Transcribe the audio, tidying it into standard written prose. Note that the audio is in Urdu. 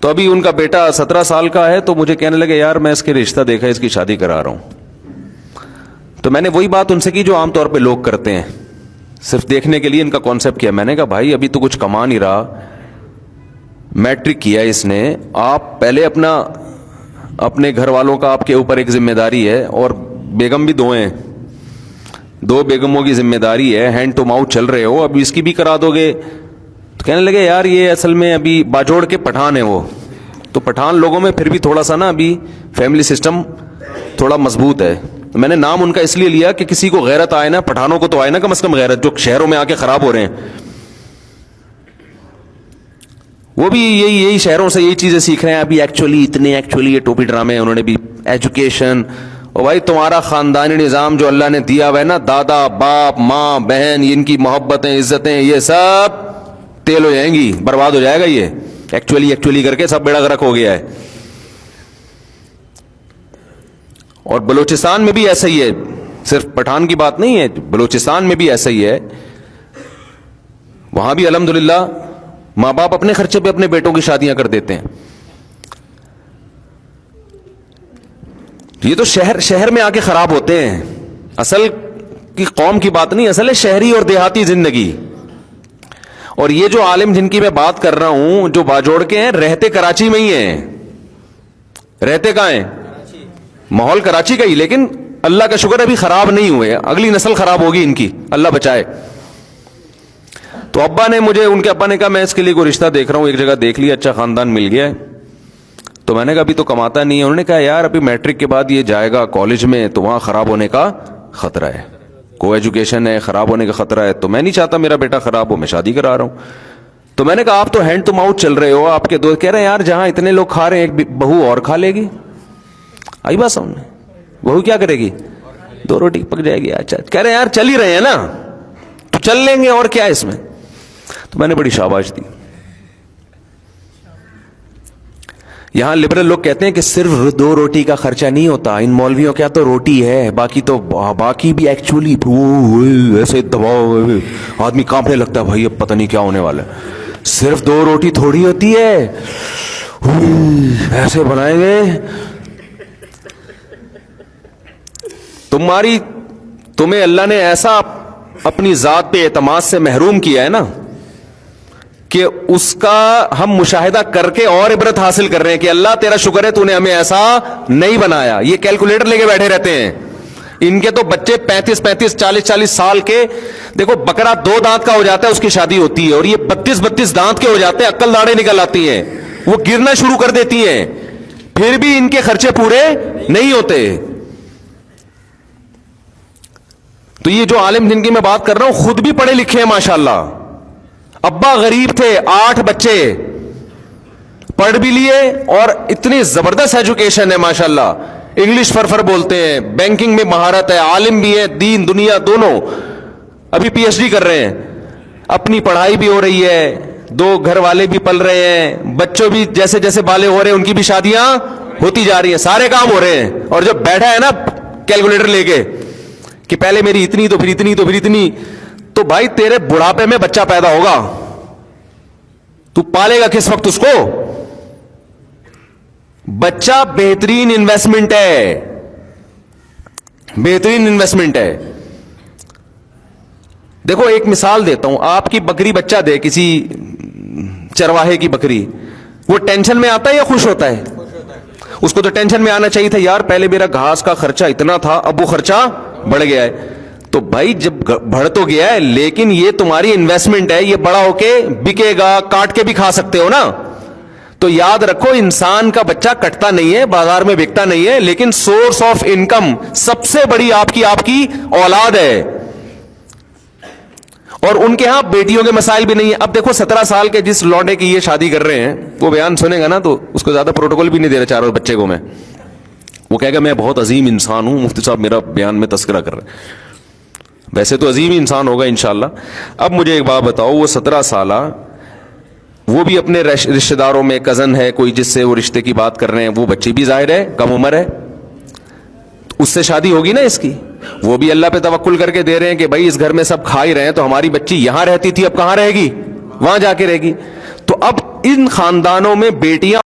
تو ابھی ان کا بیٹا 17 سال کا ہے, تو مجھے کہنے لگے یار میں اس کے رشتہ دیکھا, اس کی شادی کرا رہا ہوں. تو میں نے وہی بات ان سے کی جو عام طور پہ لوگ کرتے ہیں, صرف دیکھنے کے لیے ان کا کانسیپٹ کیا. میں نے کہا بھائی ابھی تو کچھ کما نہیں رہا, میٹرک کیا اس نے, آپ پہلے اپنے گھر والوں کا آپ کے اوپر ایک ذمہ داری ہے, اور بیگم بھی 2 ہیں, 2 بیگموں کی ذمہ داری ہے, ہینڈ ٹو ماؤتھ چل رہے ہو, اب اس کی بھی کرا دو گے. تو کہنے لگے یار یہ اصل میں ابھی باجوڑ کے پٹھان ہے وہ, تو پٹھان لوگوں میں پھر بھی تھوڑا سا نا ابھی فیملی سسٹم تھوڑا مضبوط ہے. میں نے نام ان کا اس لیے لیا کہ کسی کو غیرت آئے نا, پٹھانوں کو تو آئے نا کم از کم غیرت, جو شہروں میں آ کے خراب ہو رہے ہیں. وہ بھی یہی شہروں سے یہی چیزیں سیکھ رہے ہیں ابھی. ایکچولی یہ ٹوپی ڈرامے ہیں, انہوں نے بھی ایجوکیشن. اور بھائی تمہارا خاندانی نظام جو اللہ نے دیا ہوا ہے نا, دادا باپ ماں بہن, ان کی محبتیں عزتیں یہ سب تیل ہو جائیں گی, برباد ہو جائے گا. یہ ایکچولی کر کے سب بیڑا غرق ہو گیا ہے. اور بلوچستان میں بھی ایسا ہی ہے, صرف پٹھان کی بات نہیں ہے, بلوچستان میں بھی ایسا ہی ہے. وہاں بھی الحمدللہ ماں باپ اپنے خرچے پہ اپنے بیٹوں کی شادیاں کر دیتے ہیں. یہ تو شہر میں آ کے خراب ہوتے ہیں. اصل کی قوم کی بات نہیں, اصل ہے شہری اور دیہاتی زندگی. اور یہ جو عالم جن کی میں بات کر رہا ہوں جو باجوڑ کے ہیں, رہتے کراچی میں ہی ہیں. رہتے کہاں ہیں؟ ماحول کراچی کا ہی, لیکن اللہ کا شکر ابھی خراب نہیں ہوئے. اگلی نسل خراب ہوگی ان کی, اللہ بچائے. تو ابا نے مجھے, ان کے ابا نے کہا میں اس کے لیے کوئی رشتہ دیکھ رہا ہوں, ایک جگہ دیکھ لیا, اچھا خاندان مل گیا ہے. تو میں نے کہا ابھی تو کماتا نہیں ہے. انہوں نے کہا یار ابھی میٹرک کے بعد یہ جائے گا کالج میں, تو وہاں خراب ہونے کا خطرہ ہے, کو ایجوکیشن ہے, خراب ہونے کا خطرہ ہے. تو میں نہیں چاہتا میرا بیٹا خراب ہو, میں شادی کرا رہا ہوں. تو میں نے کہا آپ تو ہینڈ ٹو ماؤتھ چل رہے ہو, آپ کے دوست کہہ رہے ہیں یار جہاں اتنے لوگ کھا رہے ہیں ایک بہو اور کھا لے گی. آئی بات سامنے, بہو کیا کرے گی, 2 روٹی پک جائے گی. اچھا کہہ رہے ہیں یار چل ہی رہے ہیں نا, تو چل لیں گے, اور کیا ہے اس میں. تو میں نے بڑی شاباش دی. یہاں لبرل لوگ کہتے ہیں کہ صرف 2 روٹی کا خرچہ نہیں ہوتا, ان مولویوں کیا تو روٹی ہے, باقی بھی ایکچولی ایسے دباؤ, آدمی کانپنے لگتا ہے بھائی اب پتہ نہیں کیا ہونے والا ہے. صرف 2 روٹی تھوڑی ہوتی ہے, ایسے بنائیں گے تمہیں اللہ نے ایسا اپنی ذات پہ اعتماد سے محروم کیا ہے نا کہ اس کا ہم مشاہدہ کر کے اور عبرت حاصل کر رہے ہیں کہ اللہ تیرا شکر ہے تو نے ہمیں ایسا نہیں بنایا. یہ کیلکولیٹر لے کے بیٹھے رہتے ہیں, ان کے تو بچے 35 40 سال کے. دیکھو بکرا 2 دانت کا ہو جاتا ہے اس کی شادی ہوتی ہے, اور یہ 32 دانت کے ہو جاتے ہیں, عقل داڑیں نکل آتی ہیں, وہ گرنا شروع کر دیتی ہیں, پھر بھی ان کے خرچے پورے نہیں ہوتے. تو یہ جو عالم جن کی میں بات کر رہا ہوں خود بھی پڑھے لکھے ہیں ماشاءاللہ. ابا غریب تھے, 8 بچے, پڑھ بھی لیے, اور اتنی زبردست ایجوکیشن ہے ماشاءاللہ. انگلش فرفر بولتے ہیں, بینکنگ میں مہارت ہے, عالم بھی ہے, دین دنیا دونوں. ابھی پی ایچ ڈی کر رہے ہیں, اپنی پڑھائی بھی ہو رہی ہے, 2 گھر والے بھی پل رہے ہیں, بچوں بھی جیسے جیسے بالے ہو رہے ہیں ان کی بھی شادیاں ہوتی جا رہی ہیں, سارے کام ہو رہے ہیں. اور جب بیٹھا ہے نا کیلکولیٹر لے کے کہ پہلے میری اتنی تو پھر اتنی تو پھر اتنی, تو بھائی تیرے بڑھاپے میں بچہ پیدا ہوگا, تو پالے گا کس وقت اس کو. بچہ بہترین انویسٹمنٹ ہے, بہترین انویسٹمنٹ ہے. دیکھو ایک مثال دیتا ہوں, آپ کی بکری بچہ دے, کسی چرواہے کی بکری, وہ ٹینشن میں آتا ہے یا خوش ہوتا ہے؟ اس کو تو ٹینشن میں آنا چاہیے تھا, یار پہلے میرا گھاس کا خرچہ اتنا تھا, اب وہ خرچہ بڑھ گیا ہے. تو بھائی جب بڑھ تو گیا ہے, لیکن یہ تمہاری انویسٹمنٹ ہے, یہ بڑا ہو کے بکے گا, کاٹ کے بھی کھا سکتے ہو نا. تو یاد رکھو انسان کا بچہ کٹتا نہیں ہے, بازار میں بکتا نہیں ہے, لیکن سورس آف انکم سب سے بڑی آپ کی اولاد ہے. اور ان کے ہاں بیٹیوں کے مسائل بھی نہیں ہے. اب دیکھو 17 سال کے جس لونڈے کی یہ شادی کر رہے ہیں, وہ بیان سنے گا نا تو اس کو زیادہ پروٹوکول بھی نہیں دے رہا چاروں بچے کو. وہ کہے گا میں بہت عظیم انسان ہوں, مفتی صاحب میرا بیان میں تذکرہ کر رہے ہیں. ویسے تو عظیم انسان ہوگا انشاءاللہ. اب مجھے ایک بات بتاؤ, وہ 17 سالہ, وہ بھی اپنے رشتہ داروں میں کزن ہے کوئی جس سے وہ رشتے کی بات کر رہے ہیں, وہ بچی بھی ظاہر ہے کم عمر ہے, اس سے شادی ہوگی نا اس کی. وہ بھی اللہ پہ توکل کر کے دے رہے ہیں کہ بھائی اس گھر میں سب کھا ہی رہے ہیں, تو ہماری بچی یہاں رہتی تھی اب کہاں رہے گی, وہاں جا کے رہے گی. تو اب ان خاندانوں میں بیٹیاں